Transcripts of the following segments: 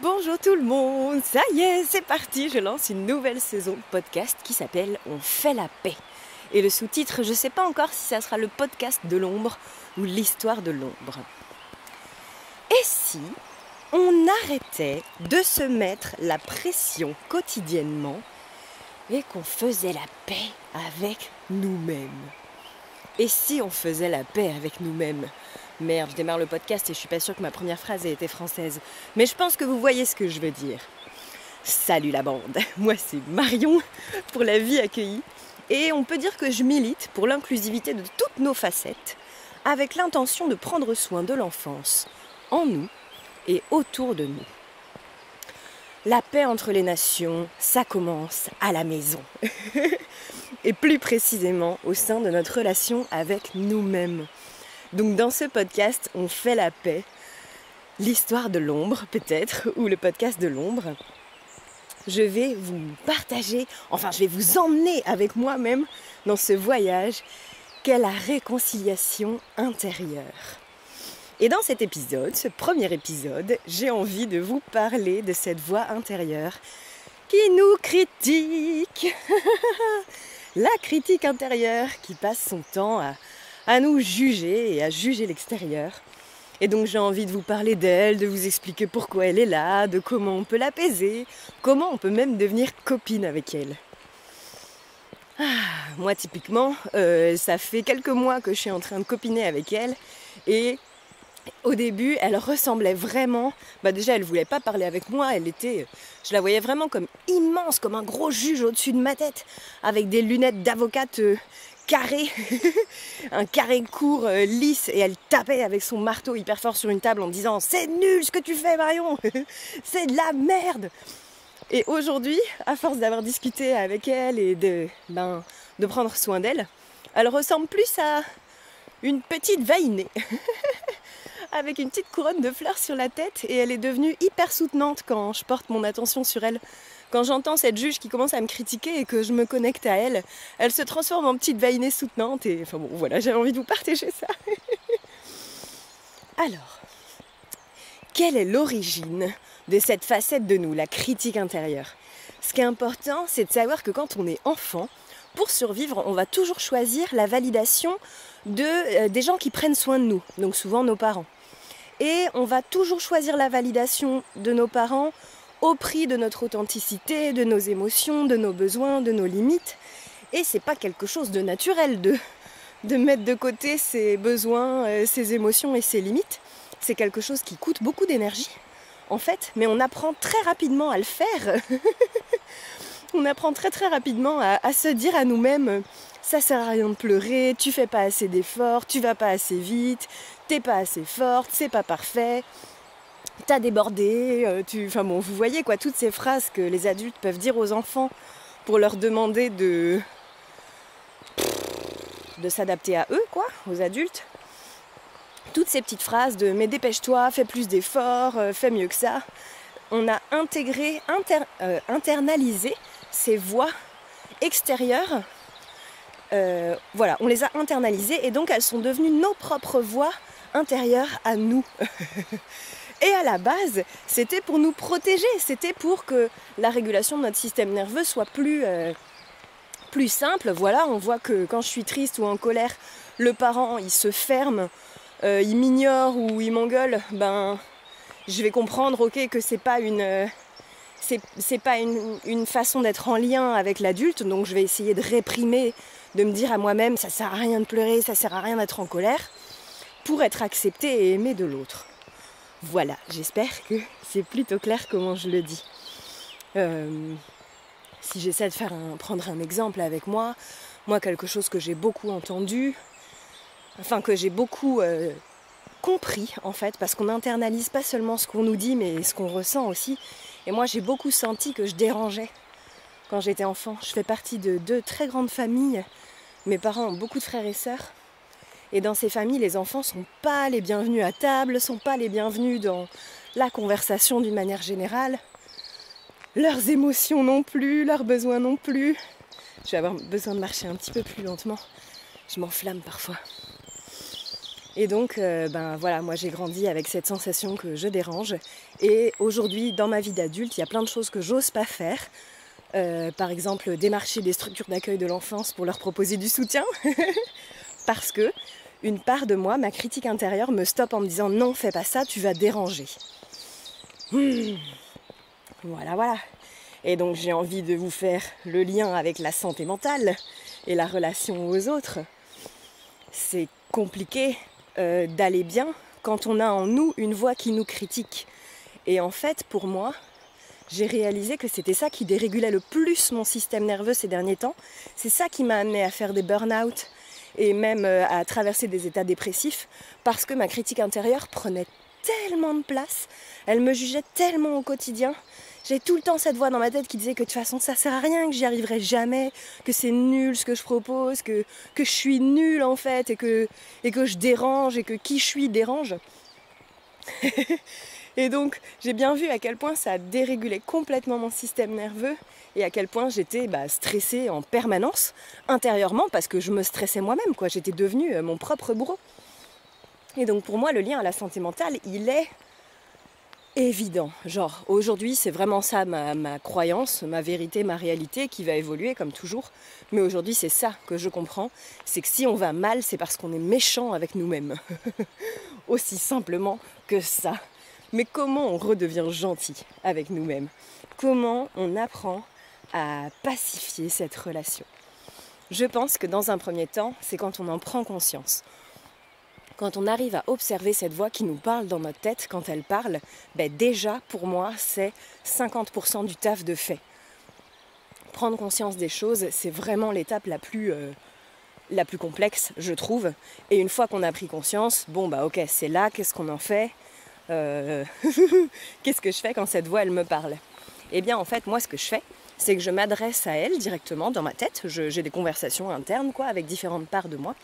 Bonjour tout le monde, ça y est, c'est parti, je lance une nouvelle saison de podcast qui s'appelle On fait la paix. Et le sous-titre, je ne sais pas encore si ça sera le podcast de l'ombre ou l'histoire de l'ombre. Et si on arrêtait de se mettre la pression quotidiennement et qu'on faisait la paix avec nous-mêmes? Et si on faisait la paix avec nous-mêmes? Merde, je démarre le podcast et je suis pas sûre que ma première phrase ait été française. Mais je pense que vous voyez ce que je veux dire. Salut la bande, moi c'est Marion pour la vie accueillie. Et on peut dire que je milite pour l'inclusivité de toutes nos facettes, avec l'intention de prendre soin de l'enfance, en nous et autour de nous. La paix entre les nations, ça commence à la maison. Et plus précisément au sein de notre relation avec nous-mêmes. Donc dans ce podcast, on fait la paix, l'histoire de l'ombre peut-être, ou le podcast de l'ombre. Je vais vous partager, je vais vous emmener avec moi-même dans ce voyage qu'est la réconciliation intérieure. Et dans cet épisode, ce premier épisode, j'ai envie de vous parler de cette voix intérieure qui nous critique. La critique intérieure qui passe son temps à nous juger et à juger l'extérieur. Et donc j'ai envie de vous parler d'elle, de vous expliquer pourquoi elle est là, de comment on peut l'apaiser, comment on peut même devenir copine avec elle. Moi typiquement, ça fait quelques mois que je suis en train de copiner avec elle et au début elle ressemblait vraiment, déjà elle voulait pas parler avec moi, je la voyais vraiment comme immense, comme un gros juge au-dessus de ma tête, avec des lunettes d'avocate carré, un carré court, lisse, et elle tapait avec son marteau hyper fort sur une table en disant « C'est nul ce que tu fais Marion, c'est de la merde !» Et aujourd'hui, à force d'avoir discuté avec elle et de prendre soin d'elle, elle ressemble plus à une petite vainée, avec une petite couronne de fleurs sur la tête, et elle est devenue hyper soutenante quand je porte mon attention sur elle. Quand j'entends cette juge qui commence à me critiquer et que je me connecte à elle, elle se transforme en petite vainée soutenante et voilà, j'avais envie de vous partager ça. Alors, quelle est l'origine de cette facette de nous, la critique intérieure? Ce qui est important, c'est de savoir que quand on est enfant, pour survivre, on va toujours choisir la validation des gens qui prennent soin de nous, donc souvent nos parents. Et on va toujours choisir la validation de nos parents au prix de notre authenticité, de nos émotions, de nos besoins, de nos limites. Et c'est pas quelque chose de naturel de mettre de côté ses besoins, ses émotions et ses limites. C'est quelque chose qui coûte beaucoup d'énergie, en fait, mais on apprend très rapidement à le faire. On apprend très très rapidement à se dire à nous-mêmes « ça sert à rien de pleurer, tu fais pas assez d'efforts, tu vas pas assez vite, t'es pas assez forte, c'est pas parfait ». T'as débordé, vous voyez quoi, toutes ces phrases que les adultes peuvent dire aux enfants pour leur demander de s'adapter à eux, quoi, aux adultes. Toutes ces petites phrases de « mais dépêche-toi, fais plus d'efforts, fais mieux que ça ». On a internalisé ces voix extérieures, on les a internalisées et donc elles sont devenues nos propres voix intérieures à nous. Et à la base, c'était pour nous protéger, c'était pour que la régulation de notre système nerveux soit plus simple. Voilà, on voit que quand je suis triste ou en colère, le parent, il se ferme, il m'ignore ou il m'engueule, je vais comprendre, ok, que c'est pas une façon d'être en lien avec l'adulte, donc je vais essayer de réprimer, de me dire à moi-même, ça sert à rien de pleurer, ça sert à rien d'être en colère, pour être accepté et aimé de l'autre. Voilà, j'espère que c'est plutôt clair comment je le dis. Si j'essaie de prendre un exemple avec moi, quelque chose que j'ai beaucoup entendu, que j'ai beaucoup compris en fait, parce qu'on n'internalise pas seulement ce qu'on nous dit, mais ce qu'on ressent aussi. Et moi j'ai beaucoup senti que je dérangeais quand j'étais enfant. Je fais partie de 2 très grandes familles, mes parents ont beaucoup de frères et sœurs. Et dans ces familles, les enfants ne sont pas les bienvenus à table, ne sont pas les bienvenus dans la conversation d'une manière générale. Leurs émotions non plus, leurs besoins non plus. Je vais avoir besoin de marcher un petit peu plus lentement. Je m'enflamme parfois. Et donc, voilà, moi j'ai grandi avec cette sensation que je dérange. Et aujourd'hui, dans ma vie d'adulte, il y a plein de choses que j'ose pas faire. Par exemple, démarcher des structures d'accueil de l'enfance pour leur proposer du soutien. Parce que une part de moi, ma critique intérieure, me stoppe en me disant non, fais pas ça, tu vas déranger. Voilà. Et donc j'ai envie de vous faire le lien avec la santé mentale et la relation aux autres. C'est compliqué d'aller bien quand on a en nous une voix qui nous critique. Et en fait, pour moi, j'ai réalisé que c'était ça qui dérégulait le plus mon système nerveux ces derniers temps. C'est ça qui m'a amené à faire des burn-out et même à traverser des états dépressifs, parce que ma critique intérieure prenait tellement de place, elle me jugeait tellement au quotidien. J'ai tout le temps cette voix dans ma tête qui disait que de toute façon ça sert à rien, que j'y arriverai jamais, que c'est nul ce que je propose, que je suis nulle en fait, et que je dérange, et que qui je suis dérange. Et donc j'ai bien vu à quel point ça a dérégulé complètement mon système nerveux, et à quel point j'étais stressée en permanence, intérieurement, parce que je me stressais moi-même, quoi. J'étais devenue mon propre bourreau. Et donc pour moi le lien à la santé mentale, il est évident. Genre aujourd'hui c'est vraiment ça ma croyance, ma vérité, ma réalité qui va évoluer comme toujours. Mais aujourd'hui c'est ça que je comprends, c'est que si on va mal, c'est parce qu'on est méchant avec nous-mêmes. Aussi simplement que ça. Mais comment on redevient gentil avec nous-mêmes? Comment on apprend à pacifier cette relation? Je pense que dans un premier temps, c'est quand on en prend conscience. Quand on arrive à observer cette voix qui nous parle dans notre tête quand elle parle, déjà pour moi c'est 50% du taf de fait. Prendre conscience des choses, c'est vraiment l'étape la plus complexe, je trouve. Et une fois qu'on a pris conscience, ok, c'est là, qu'est-ce qu'on en fait? Qu'est-ce que je fais quand cette voix elle me parle? Eh bien en fait moi ce que je fais, c'est que je m'adresse à elle directement dans ma tête. J'ai des conversations internes avec différentes parts de moi.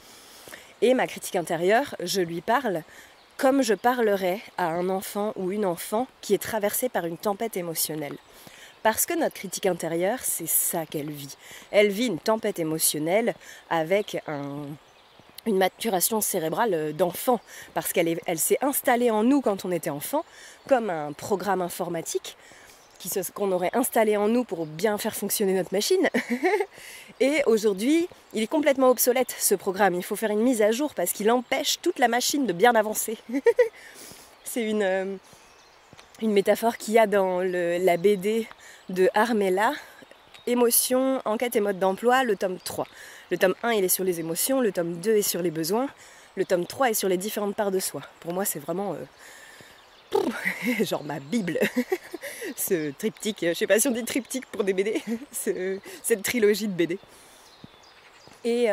Et ma critique intérieure, je lui parle comme je parlerais à un enfant ou une enfant qui est traversée par une tempête émotionnelle. Parce que notre critique intérieure, c'est ça qu'elle vit. Elle vit une tempête émotionnelle avec une maturation cérébrale d'enfant. Parce qu'elle s'est installée en nous quand on était enfant, comme un programme informatique qu'on aurait installé en nous pour bien faire fonctionner notre machine. Et aujourd'hui, il est complètement obsolète ce programme. Il faut faire une mise à jour parce qu'il empêche toute la machine de bien avancer. C'est une métaphore qu'il y a dans la BD de Armella, Émotions, enquête et mode d'emploi, le tome 3. Le tome 1, il est sur les émotions, le tome 2 est sur les besoins, le tome 3 est sur les différentes parts de soi. Pour moi, c'est vraiment genre ma Bible. Ce triptyque, je sais pas si on dit triptyque pour des BD, cette trilogie de BD. Et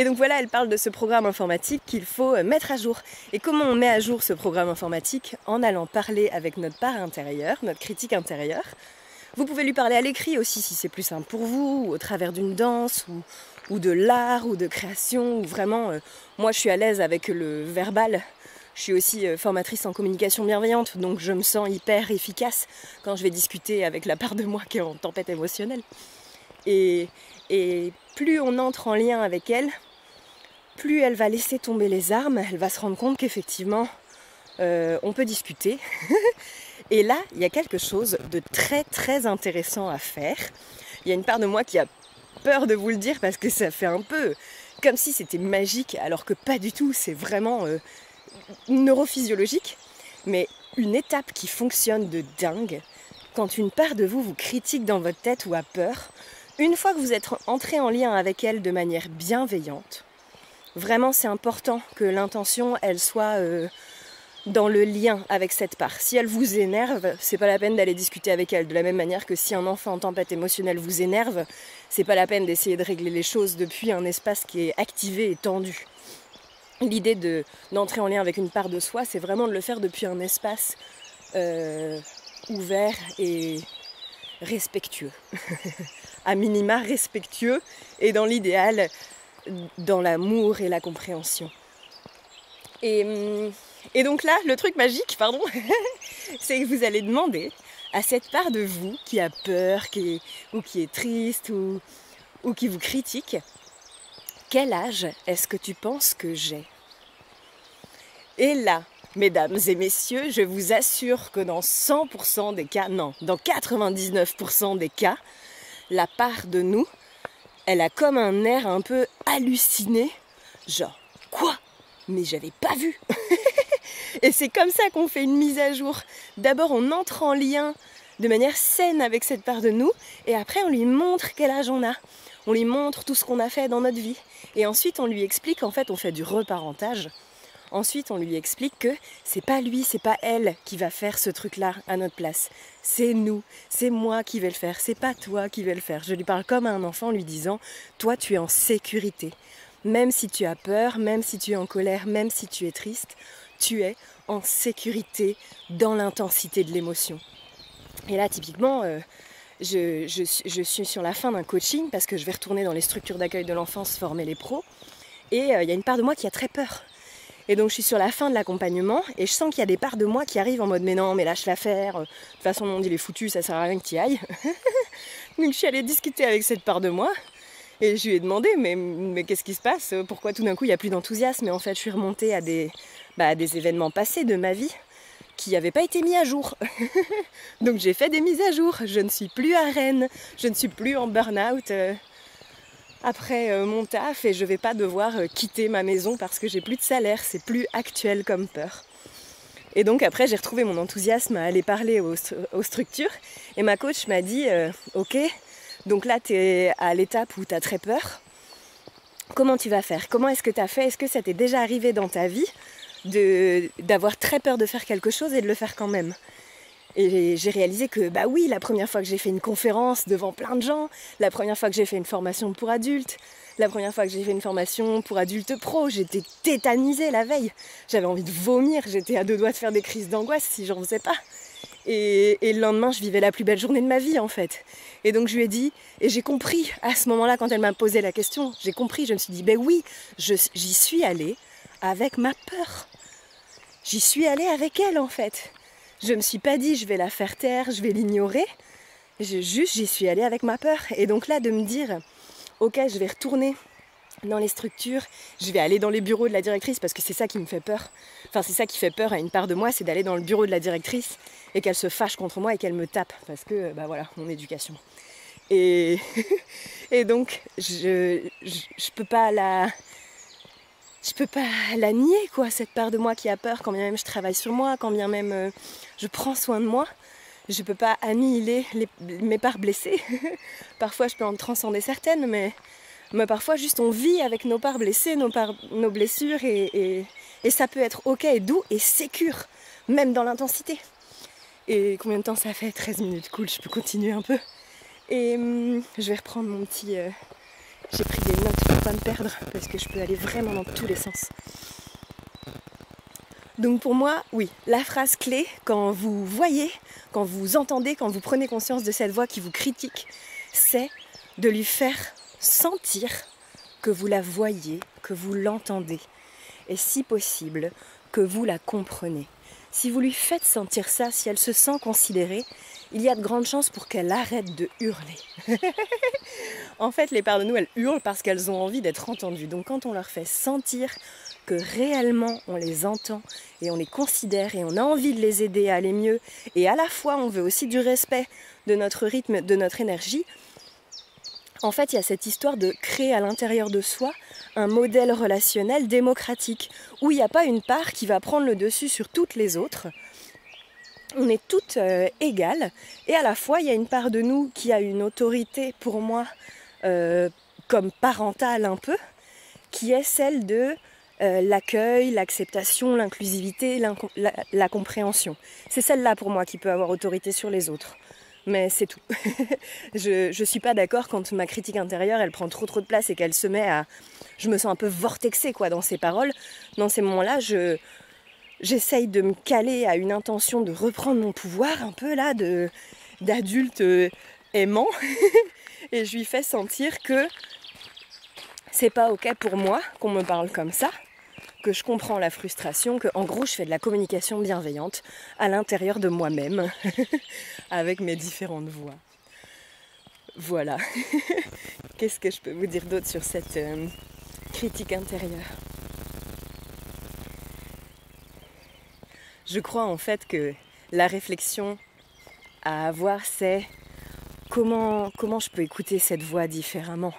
donc voilà, elle parle de ce programme informatique qu'il faut mettre à jour. Et comment on met à jour ce programme informatique? En allant parler avec notre part intérieure, notre critique intérieure. Vous pouvez lui parler à l'écrit aussi si c'est plus simple pour vous, ou au travers d'une danse, ou de l'art, ou de création, ou vraiment, moi je suis à l'aise avec le verbal. Je suis aussi formatrice en communication bienveillante, donc je me sens hyper efficace quand je vais discuter avec la part de moi qui est en tempête émotionnelle. Et plus on entre en lien avec elle, plus elle va laisser tomber les armes, elle va se rendre compte qu'effectivement, on peut discuter. Et là, il y a quelque chose de très très intéressant à faire. Il y a une part de moi qui a peur de vous le dire parce que ça fait un peu comme si c'était magique, alors que pas du tout, c'est vraiment neurophysiologique. Mais une étape qui fonctionne de dingue, quand une part de vous vous critique dans votre tête ou a peur, une fois que vous êtes entré en lien avec elle de manière bienveillante, vraiment c'est important que l'intention elle soit dans le lien avec cette part. Si elle vous énerve, c'est pas la peine d'aller discuter avec elle. De la même manière que si un enfant en tempête émotionnelle vous énerve, c'est pas la peine d'essayer de régler les choses depuis un espace qui est activé et tendu. L'idée d'entrer en lien avec une part de soi, c'est vraiment de le faire depuis un espace ouvert et respectueux. À minima respectueux et dans l'idéal, dans l'amour et la compréhension. Et donc là, le truc magique, c'est que vous allez demander à cette part de vous qui a peur, ou qui est triste, ou qui vous critique, quel âge est-ce que tu penses que j'ai ? Et là, mesdames et messieurs, je vous assure que dans 100% des cas, non, dans 99% des cas, la part de nous, elle a comme un air un peu halluciné, genre « Quoi ? Mais j'avais pas vu !» Et c'est comme ça qu'on fait une mise à jour. D'abord, on entre en lien de manière saine avec cette part de nous, et après, on lui montre quel âge on a. On lui montre tout ce qu'on a fait dans notre vie. Et ensuite, on lui explique, en fait, on fait du reparentage. Ensuite, on lui explique que c'est pas lui, c'est pas elle qui va faire ce truc-là à notre place. C'est nous, c'est moi qui vais le faire, c'est pas toi qui vais le faire. Je lui parle comme à un enfant en lui disant « Toi, tu es en sécurité. Même si tu as peur, même si tu es en colère, même si tu es triste, tu es en sécurité dans l'intensité de l'émotion. » Et là, typiquement, je suis sur la fin d'un coaching parce que je vais retourner dans les structures d'accueil de l'enfance former les pros. Et il y a une part de moi qui a très peur. Et donc je suis sur la fin de l'accompagnement et je sens qu'il y a des parts de moi qui arrivent en mode mais non, mais lâche l'affaire, de toute façon le monde il est foutu, ça sert à rien que tu y ailles. Donc je suis allée discuter avec cette part de moi et je lui ai demandé mais qu'est-ce qui se passe, pourquoi tout d'un coup il n'y a plus d'enthousiasme. Et en fait je suis remontée à des événements passés de ma vie qui n'avaient pas été mis à jour. Donc j'ai fait des mises à jour, je ne suis plus à Rennes, je ne suis plus en burn-out. Après mon taf et je vais pas devoir quitter ma maison parce que j'ai plus de salaire, c'est plus actuel comme peur. Et donc après j'ai retrouvé mon enthousiasme à aller parler aux structures et ma coach m'a dit ok, donc là tu es à l'étape où tu as très peur, comment tu vas faire? Comment est-ce que tu as fait? Est-ce que ça t'est déjà arrivé dans ta vie d'avoir très peur de faire quelque chose et de le faire quand même? Et j'ai réalisé que bah oui, la première fois que j'ai fait une conférence devant plein de gens, la première fois que j'ai fait une formation pour adultes, la première fois que j'ai fait une formation pour adultes pro, j'étais tétanisée la veille. J'avais envie de vomir, j'étais à deux doigts de faire des crises d'angoisse si j'en faisais pas. Et le lendemain, je vivais la plus belle journée de ma vie en fait. Et donc je lui ai dit, et j'ai compris à ce moment-là quand elle m'a posé la question, j'ai compris, je me suis dit, ben oui, j'y suis allée avec ma peur. J'y suis allée avec elle en fait. Je me suis pas dit je vais la faire taire, je vais l'ignorer. J'y suis allée avec ma peur. Et donc là de me dire ok, je vais retourner dans les structures, je vais aller dans les bureaux de la directrice parce que c'est ça qui me fait peur. Enfin c'est ça qui fait peur à une part de moi, c'est d'aller dans le bureau de la directrice et qu'elle se fâche contre moi et qu'elle me tape parce que bah voilà, mon éducation. Et donc je peux pas la nier, quoi, cette part de moi qui a peur, quand bien même je travaille sur moi, quand bien même je prends soin de moi. Je peux pas annihiler mes parts blessées. Parfois je peux en transcender certaines, mais parfois juste on vit avec nos parts blessées, nos blessures, et ça peut être ok et doux et sécure, même dans l'intensité. Et combien de temps ça fait? 13 minutes, cool, je peux continuer un peu. Et je vais reprendre mon petit... J'ai pris des notes pour pas me perdre parce que je peux aller vraiment dans tous les sens. Donc pour moi, oui, la phrase clé, quand vous voyez, quand vous entendez, quand vous prenez conscience de cette voix qui vous critique, c'est de lui faire sentir que vous la voyez, que vous l'entendez. Et si possible, que vous la comprenez. Si vous lui faites sentir ça, si elle se sent considérée, il y a de grandes chances pour qu'elle arrête de hurler. En fait, les parts de nous, elles hurlent parce qu'elles ont envie d'être entendues. Donc quand on leur fait sentir que réellement on les entend et on les considère et on a envie de les aider à aller mieux, et à la fois on veut aussi du respect de notre rythme, de notre énergie, en fait il y a cette histoire de créer à l'intérieur de soi un modèle relationnel démocratique où il n'y a pas une part qui va prendre le dessus sur toutes les autres. On est toutes égales et à la fois il y a une part de nous qui a une autorité pour moi comme parentale un peu, qui est celle de l'accueil, l'acceptation, l'inclusivité, la compréhension. C'est celle-là pour moi qui peut avoir autorité sur les autres. Mais c'est tout. Je suis pas d'accord quand ma critique intérieure elle prend trop de place et qu'elle se met à... Je me sens un peu vortexée quoi dans ses paroles. Dans ces moments-là, j'essaye de me caler à une intention de reprendre mon pouvoir un peu là, d'adulte aimant. Et je lui fais sentir que c'est pas ok pour moi qu'on me parle comme ça, que je comprends la frustration, que en gros je fais de la communication bienveillante à l'intérieur de moi-même, avec mes différentes voix. Voilà. Qu'est-ce que je peux vous dire d'autre sur cette critique intérieure ? Je crois en fait que la réflexion à avoir, c'est comment je peux écouter cette voix différemment.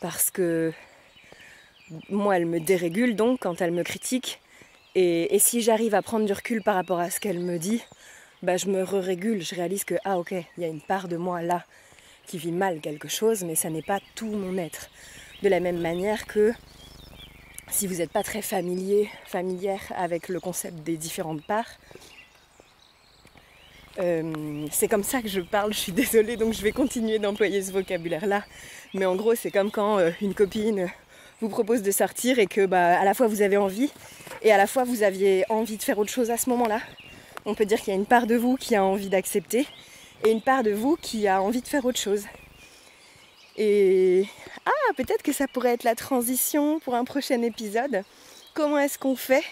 Parce que moi, elle me dérégule donc quand elle me critique. Et si j'arrive à prendre du recul par rapport à ce qu'elle me dit, je me régule, je réalise que ok, il y a une part de moi là qui vit mal quelque chose, mais ça n'est pas tout mon être. De la même manière que si vous n'êtes pas très familière avec le concept des différentes parts, c'est comme ça que je parle, je suis désolée, donc je vais continuer d'employer ce vocabulaire-là. Mais en gros, c'est comme quand une copine vous propose de sortir et que à la fois vous avez envie et à la fois vous aviez envie de faire autre chose à ce moment-là. On peut dire qu'il y a une part de vous qui a envie d'accepter et une part de vous qui a envie de faire autre chose. Et peut-être que ça pourrait être la transition pour un prochain épisode. Comment est-ce qu'on fait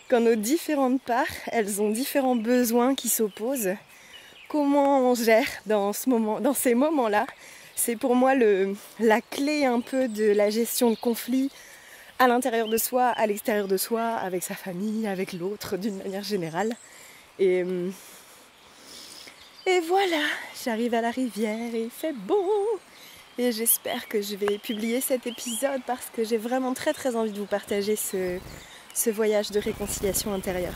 quand nos différentes parts, elles ont différents besoins qui s'opposent? Comment on gère dans ces moments-là? C'est pour moi la clé un peu de la gestion de conflits à l'intérieur de soi, à l'extérieur de soi, avec sa famille, avec l'autre, d'une manière générale. Et voilà, j'arrive à la rivière et il fait beau. Et j'espère que je vais publier cet épisode parce que j'ai vraiment très très envie de vous partager ce voyage de réconciliation intérieure.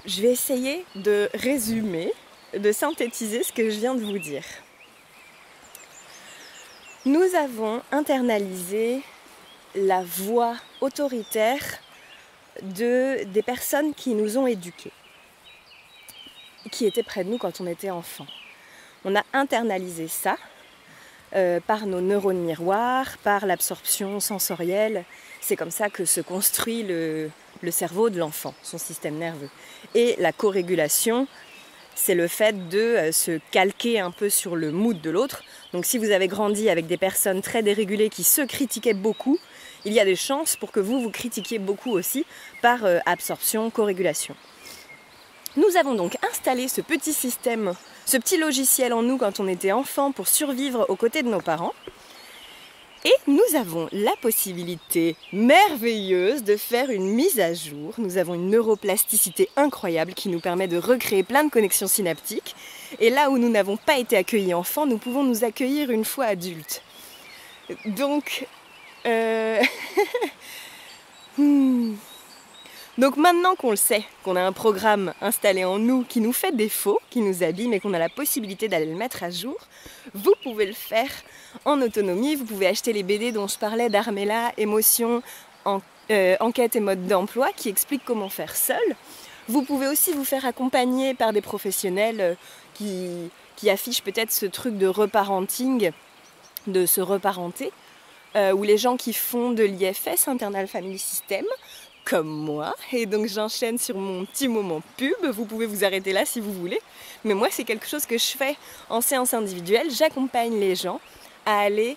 Je vais essayer de résumer, de synthétiser ce que je viens de vous dire. Nous avons internalisé la voix autoritaire des personnes qui nous ont éduqués, qui étaient près de nous quand on était enfant. On a internalisé ça par nos neurones miroirs, par l'absorption sensorielle. C'est comme ça que se construit le cerveau de l'enfant, son système nerveux. Et la co-régulation, c'est le fait de se calquer un peu sur le mood de l'autre. Donc si vous avez grandi avec des personnes très dérégulées qui se critiquaient beaucoup, il y a des chances pour que vous critiquiez beaucoup aussi par absorption, co-régulation. Nous avons donc installé ce petit système, ce petit logiciel en nous quand on était enfant pour survivre aux côtés de nos parents. Et nous avons la possibilité merveilleuse de faire une mise à jour. Nous avons une neuroplasticité incroyable qui nous permet de recréer plein de connexions synaptiques. Et là où nous n'avons pas été accueillis enfants, nous pouvons nous accueillir une fois adultes. Donc, Donc maintenant qu'on le sait, qu'on a un programme installé en nous qui nous fait défaut, qui nous abîme et qu'on a la possibilité d'aller le mettre à jour, vous pouvez le faire en autonomie. Vous pouvez acheter les BD dont je parlais d'Armella, Émotion, Enquête et mode d'emploi qui expliquent comment faire seul. Vous pouvez aussi vous faire accompagner par des professionnels qui affichent peut-être ce truc de reparenting, de se reparenter, ou les gens qui font de l'IFS, Internal Family System, comme moi, et donc j'enchaîne sur mon petit moment pub. Vous pouvez vous arrêter là si vous voulez, mais moi c'est quelque chose que je fais en séance individuelle. J'accompagne les gens à aller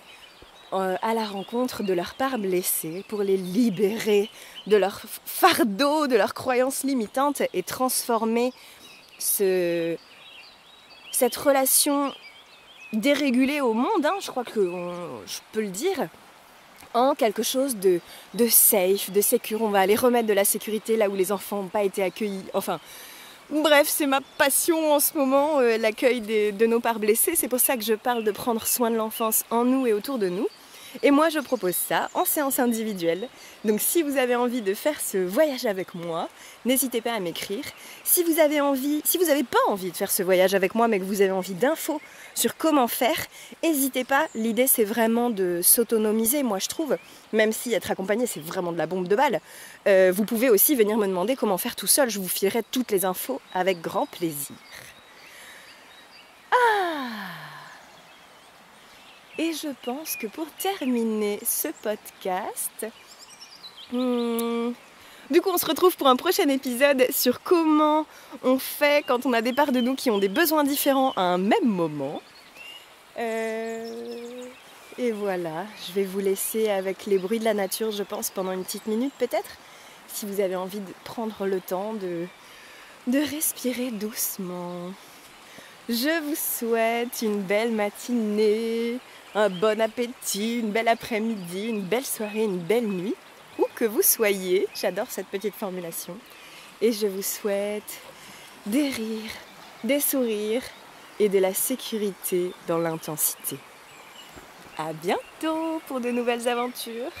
à la rencontre de leur part blessée pour les libérer de leur fardeau, de leurs croyances limitantes et transformer cette relation dérégulée au monde, je crois que je peux le dire, en quelque chose de safe, de sécure. On va aller remettre de la sécurité là où les enfants n'ont pas été accueillis. Enfin, bref, c'est ma passion en ce moment, l'accueil de nos parts blessées. C'est pour ça que je parle de prendre soin de l'enfance en nous et autour de nous. Et moi, je propose ça en séance individuelle. Donc si vous avez envie de faire ce voyage avec moi, n'hésitez pas à m'écrire. Si vous n'avez pas envie de faire ce voyage avec moi, mais que vous avez envie d'infos sur comment faire, n'hésitez pas. L'idée, c'est vraiment de s'autonomiser, moi je trouve. Même si être accompagné, c'est vraiment de la bombe de balle. Vous pouvez aussi venir me demander comment faire tout seul. Je vous filerai toutes les infos avec grand plaisir. Et je pense que pour terminer ce podcast, du coup on se retrouve pour un prochain épisode sur comment on fait quand on a des parts de nous qui ont des besoins différents à un même moment. Et voilà, je vais vous laisser avec les bruits de la nature, je pense, pendant une petite minute peut-être, si vous avez envie de prendre le temps de respirer doucement. Je vous souhaite une belle matinée, un bon appétit, une belle après-midi, une belle soirée, une belle nuit, où que vous soyez. J'adore cette petite formulation. Et je vous souhaite des rires, des sourires et de la sécurité dans l'intensité. À bientôt pour de nouvelles aventures.